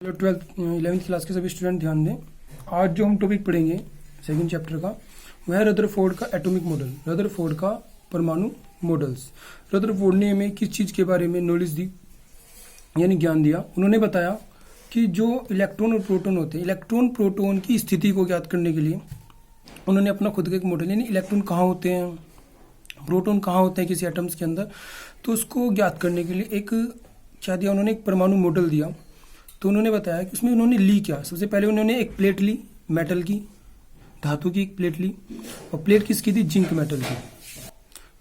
Hello 11th class के सभी student ध्यान दें। आज जो हम टॉपिक पढ़ेंगे सेकंड चैप्टर का वह है रदरफोर्ड का एटॉमिक मॉडल, रदरफोर्ड का परमाणु मॉडल्स। रदरफोर्ड ने हमें किस चीज़ के बारे में नॉलेज दी यानी ज्ञान दिया। उन्होंने बताया कि जो इलेक्ट्रॉन और प्रोटॉन होते हैं, इलेक्ट्रॉन प्रोटॉन की स्थिति को ज्ञात करने के लिए उन्होंने अपना खुद का एक मॉडल, यानी इलेक्ट्रॉन कहाँ होते हैं, प्रोटॉन कहाँ होते हैं किसी एटम्स के अंदर, तो उसको ज्ञात करने के लिए एक क्या दिया, उन्होंने एक परमाणु मॉडल दिया। तो उन्होंने बताया कि उसमें उन्होंने ली क्या, सबसे पहले उन्होंने एक प्लेट ली, मेटल की, धातु की एक प्लेट ली, और प्लेट किसकी थी, जिंक मेटल की।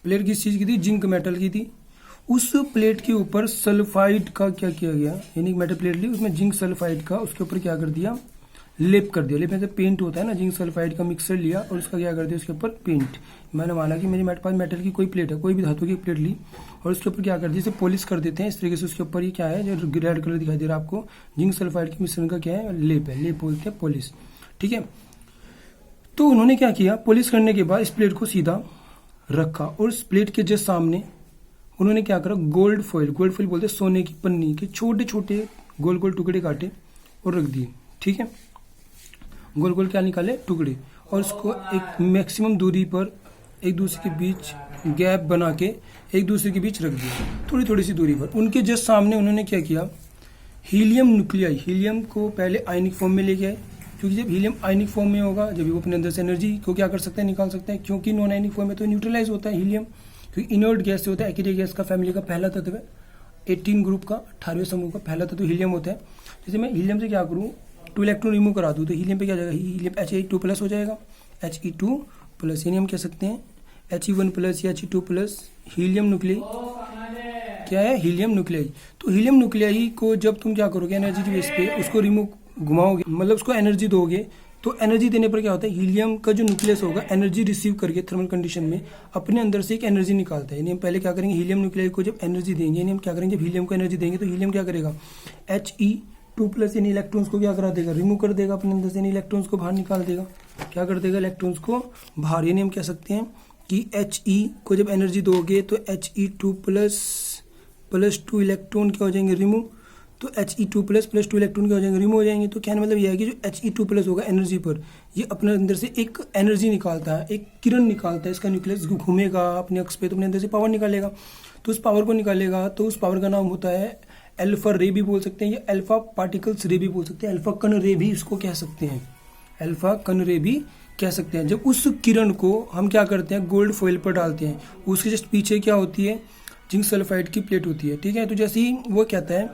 प्लेट किस चीज़ की थी, जिंक मेटल की थी। उस प्लेट के ऊपर सल्फाइड का क्या किया गया, यानी मेटल प्लेट ली, उसमें जिंक सल्फाइड का उसके ऊपर क्या कर दिया, लेप कर दिया। लेप में से पेंट होता है ना, जिंक सल्फाइड का मिक्सर लिया और उसका क्या कर दिया, उसके ऊपर पेंट। मैंने माना कि मेरे पास मेटल की कोई प्लेट है, कोई भी धातु की प्लेट ली और उसके ऊपर क्या कर दिया, इसे पॉलिश कर देते हैं इस तरीके से। उसके ऊपर ये क्या है, जो रेड कलर दिखाई दे रहा है आपको, जिंक सल्फाइड के मिश्रण का क्या है, लेप है, लेप बोलते हैं पॉलिश, ठीक है। तो उन्होंने क्या किया, पॉलिश करने के बाद इस प्लेट को सीधा रखा और इस प्लेट के जस्ट सामने उन्होंने क्या करा, गोल्ड फॉइल बोलते हैं सोने की पन्नी के छोटे छोटे गोल गोल टुकड़े काटे और रख दिए, ठीक है। गोल गोल क्या निकाले, टुकड़े, और उसको एक मैक्सिमम दूरी पर एक दूसरे के बीच गैप बना के एक दूसरे के बीच रख दिया, थोड़ी थोड़ी सी दूरी पर। उनके जस्ट सामने उन्होंने क्या किया, हीलियम न्यूक्लियाई, हीलियम को पहले आयनिक फॉर्म में लेके आए, क्योंकि जब हीलियम आयनिक फॉर्म में होगा जब वो अपने अंदर से एनर्जी को क्या कर सकते हैं, निकाल सकते हैं। क्योंकि नॉन आयनिक फॉर्म में तो न्यूट्रलाइज होता है हीलियम, क्योंकि इनर्ट गैस से होता है। एक्टिव गैस का फैमिली का पहला तत्व है, 18 ग्रुप का 18वें समूह का पहला तत्व हीलियम होता है। जैसे मैं हीलियम से क्या करूँ, 2 इलेक्ट्रॉन रिमूव करा दूँ तो हीलियम पे क्या जाएगा, हीलियम He2+ हो जाएगा, He2+, यानी हम कह सकते हैं He1+ या He2+। हीलियम न्यूक्लियाई क्या है, हीलियम न्यूक्लियाई। तो हीलियम न्यूक्लियाई को जब तुम क्या करोगे, एनर्जी की बेस पे उसको रिमूव घुमाओगे, मतलब उसको एनर्जी दोगे, तो एनर्जी देने पर क्या होता है, हीलियम का जो न्यूक्लियस होगा एनर्जी रिसीव करके थर्मल कंडीशन में अपने अंदर से एक एनर्जी निकालता है। यानी हम पहले क्या करेंगे, हीलियम न्यूक्लियाई को जब एनर्जी देंगे, यानी हम क्या करेंगे, जब हीलियम को एनर्जी देंगे तो हीलियम क्या करेगा, He2+ यानी इलेक्ट्रॉन्स को क्या करा देगा, रिमूव कर देगा अपने अंदर से, यानी इलेक्ट्रॉन्स को बाहर निकाल देगा। क्या कर देगा, इलेक्ट्रॉन्स को बाहर। यानी हम कह सकते हैं कि He को जब एनर्जी दोगे तो He2+ 2 इलेक्ट्रॉन क्या हो जाएंगे, रिमूव। तो He2+ 2 इलेक्ट्रॉन क्या हो जाएंगे, रिमूव हो जाएंगे। तो कहने मतलब यह है कि जो He2+ होगा एनर्जी पर, ये अपने अंदर से एक एनर्जी निकालता है, एक किरण निकालता है। इसका न्यूक्लियस घूमेगा अपने अक्ष पे तो अपने अंदर से पावर निकालेगा। तो उस पावर को निकालेगा तो उस पावर का नाम होता है अल्फा रे भी बोल सकते हैं, या अल्फा पार्टिकल्स रे भी बोल सकते हैं, अल्फा कण रे भी इसको कह सकते हैं, अल्फा कण रे भी कह सकते हैं। जब उस किरण को हम क्या करते हैं, गोल्ड फॉइल पर डालते हैं, उसके जस्ट पीछे क्या होती है, जिंक सल्फाइड की प्लेट होती है, ठीक है। तो जैसे ही वो कहता है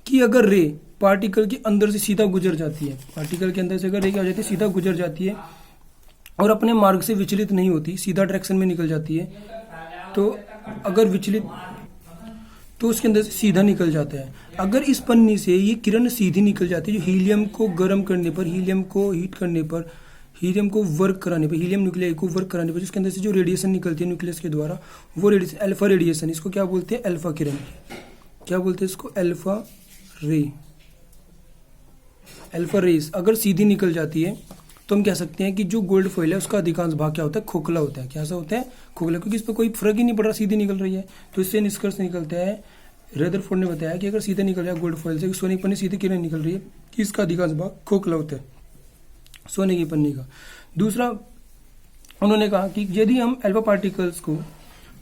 कि अगर रे पार्टिकल के अंदर से सीधा गुजर जाती है, पार्टिकल के अंदर से अगर रे क्या हो जाती है, सीधा गुजर जाती है और अपने मार्ग से विचलित नहीं होती, सीधा डायरेक्शन में निकल जाती है, तो अगर विचलित तो उसके अंदर से सीधा निकल जाता है। अगर इस पन्नी से ये किरण सीधी निकल जाती है, जो हीलियम को गर्म करने पर, हीलियम को हीट करने पर, हीलियम को वर्क कराने पर, हीलियम न्यूक्लियाई को वर्क कराने पर जिसके अंदर से जो रेडिएशन निकलती है न्यूक्लियस के द्वारा, वो रेडिएशन अल्फा रेडिएशन, इसको क्या बोलते हैं, अल्फा किरण। क्या बोलते हैं इसको, अल्फा रे, अल्फा रेस अगर सीधी निकल जाती है तो हम कह सकते हैं कि जो गोल्ड फॉइल है उसका अधिकांश भाग क्या होता है, खोखला होता है। कैसा होता है, खोखला, क्योंकि इस पर कोई फर्क ही नहीं पड़ रहा, सीधी निकल रही है। तो इससे निष्कर्ष निकलता है, रदरफोर्ड ने बताया कि अगर सीधे निकल रहा है गोल्ड फॉइल से, सोने की पन्नी सीधी किरण निकल रही है, कि इसका अधिकांश भाग खोखला होता है सोने की पन्नी का। दूसरा उन्होंने कहा कि यदि हम अल्फा पार्टिकल्स को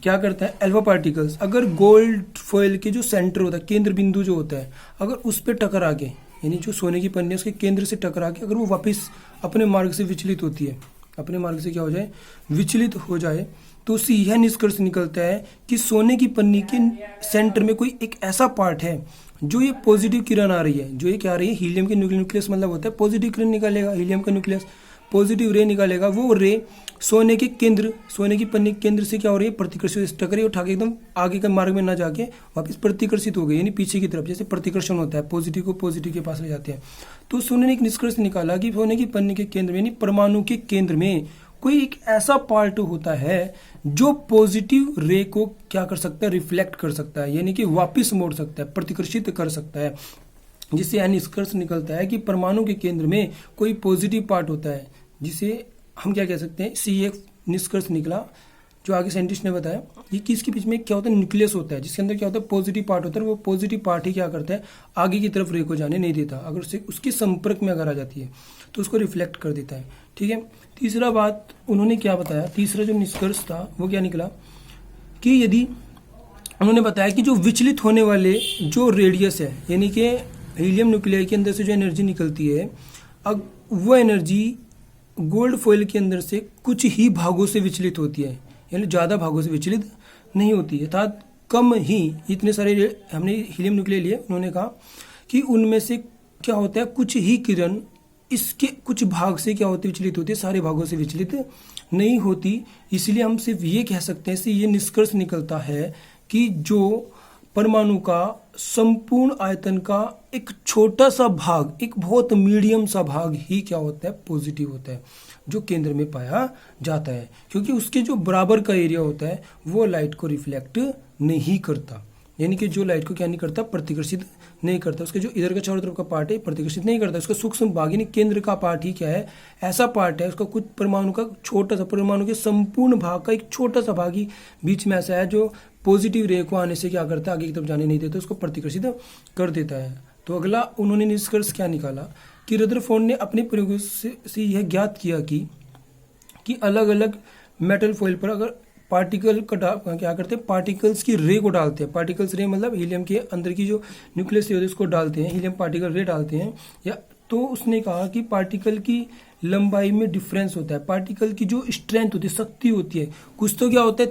क्या करता है, अल्फा पार्टिकल्स अगर गोल्ड फॉइल के जो सेंटर होता है, केंद्र बिंदु जो होता है, अगर उस पर टकरा के, यानी जो सोने की पन्नी है उसके केंद्र से टकरा के अगर वो वापस अपने मार्ग से विचलित होती है, अपने मार्ग से क्या हो जाए, विचलित हो जाए, तो उससे यह निष्कर्ष निकलता है कि सोने की पन्नी के सेंटर में कोई एक ऐसा पार्ट है जो ये पॉजिटिव किरण आ रही है, जो ये क्या आ रही है, हीलियम के न्यूक्लियस मतलब होता है पॉजिटिव किरण निकालेगा, हीलियम का न्यूक्लियस पॉजिटिव रे निकालेगा। वो रे सोने के केंद्र, सोने की पन्नी के केंद्र से क्या हो रही है, प्रतिकर्षित टकरी उठा के एकदम आगे के मार्ग में ना जाके वापस प्रतिकर्षित हो गई, यानी पीछे की तरफ, जैसे प्रतिकर्षण होता है, पॉजिटिव को पॉजिटिव के पास ले जाते हैं। तो सोने ने एक निष्कर्ष निकाला कि सोने की पन्नी के केंद्र में, यानी परमाणु के केंद्र में कोई एक ऐसा पार्ट होता है जो पॉजिटिव रे को क्या कर सकता है, रिफ्लेक्ट कर सकता है, यानी कि वापस मोड़ सकता है, प्रतिकर्षित कर सकता है। जिससे यह निष्कर्ष निकलता है कि परमाणु के केंद्र में कोई पॉजिटिव पार्ट होता है, जिसे हम क्या कह सकते हैं, सी एक निष्कर्ष निकला जो आगे साइंटिस्ट ने बताया, ये कि इसके बीच में क्या होता है, न्यूक्लियस होता है, जिसके अंदर क्या होता है, पॉजिटिव पार्ट होता है। वो पॉजिटिव पार्ट ही क्या करता है, आगे की तरफ रे को जाने नहीं देता। अगर उसके संपर्क में अगर आ जाती है तो उसको रिफ्लेक्ट कर देता है। ठीक है। तीसरा बात उन्होंने क्या बताया, तीसरा जो निष्कर्ष था वो क्या निकला कि यदि उन्होंने बताया कि जो विचलित होने वाले जो रेडियस है, यानी कि हीलियम न्यूक्लियाई के अंदर से जो एनर्जी निकलती है, अब वो एनर्जी गोल्ड फॉइल के अंदर से कुछ ही भागों से विचलित होती है, यानी ज़्यादा भागों से विचलित नहीं होती है, अर्थात कम ही। इतने सारे हमने हीलियम न्यूक्लियाई लिए, उन्होंने कहा कि उनमें से क्या होता है, कुछ ही किरण इसके कुछ भाग से क्या होती विचलित होती है, सारे भागों से विचलित नहीं होती। इसलिए हम सिर्फ ये कह सकते हैं, इससे ये निष्कर्ष निकलता है कि जो परमाणु का संपूर्ण आयतन का एक छोटा सा भाग, एक बहुत मीडियम सा भाग ही क्या होता है, पॉजिटिव होता है, जो केंद्र में पाया जाता है, क्योंकि उसके जो बराबर का एरिया होता है वो लाइट को रिफ्लेक्ट नहीं करता, यानी कि जो लाइट को क्या नहीं करता, प्रतिकर्षित नहीं करता। उसके जो इधर का चारों तरफ का पार्ट है प्रतिकर्षित नहीं करता। उसका सूक्ष्म भाग यानी केंद्र का पार्ट ही क्या है, ऐसा पार्ट है, उसका कुछ परमाणु का छोटा सा, परमाणु के संपूर्ण भाग का एक छोटा सा भाग ही बीच में ऐसा है जो पॉजिटिव रे को आने से क्या करता है, आगे की तरफ जाने नहीं देता, उसको प्रतिकर्षित कर देता है। तो अगला उन्होंने निष्कर्ष क्या निकाला कि रदरफोर्ड ने अपने प्रयोग से यह ज्ञात किया कि अलग अलग मेटल फॉइल पर अगर पार्टिकल का क्या करते हैं, पार्टिकल्स की रे को डालते हैं। पार्टिकल्स रे मतलब हीलियम के अंदर की जो न्यूक्लियस होती है उसको डालते हैं, हीलियम पार्टिकल रे डालते हैं, या तो उसने कहा कि पार्टिकल की लंबाई में डिफरेंस होता है, पार्टिकल की जो स्ट्रेंथ होती है, शक्ति होती है, कुछ तो क्या होता है